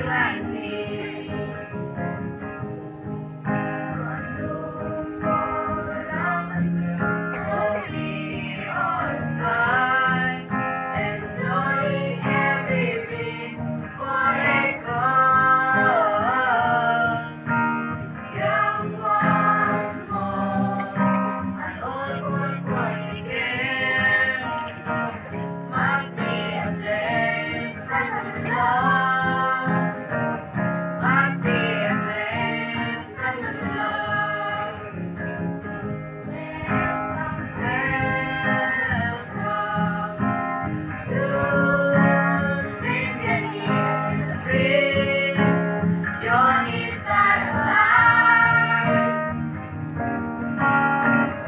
and me. Enjoying every bit for a cause. Young once more, and old one again. Must be a place from love. Must be a place from love. Welcome to Symphony is a bridge. Johnny's alive.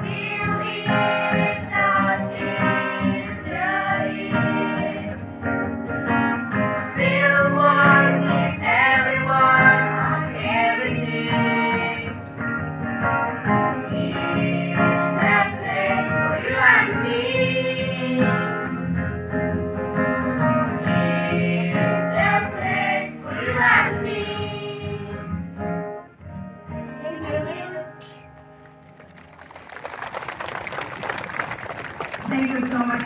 Feel it touching the ear. Feel one with everyone and everything. It's a place for you and me. It's a place for you and me. Thank you so much.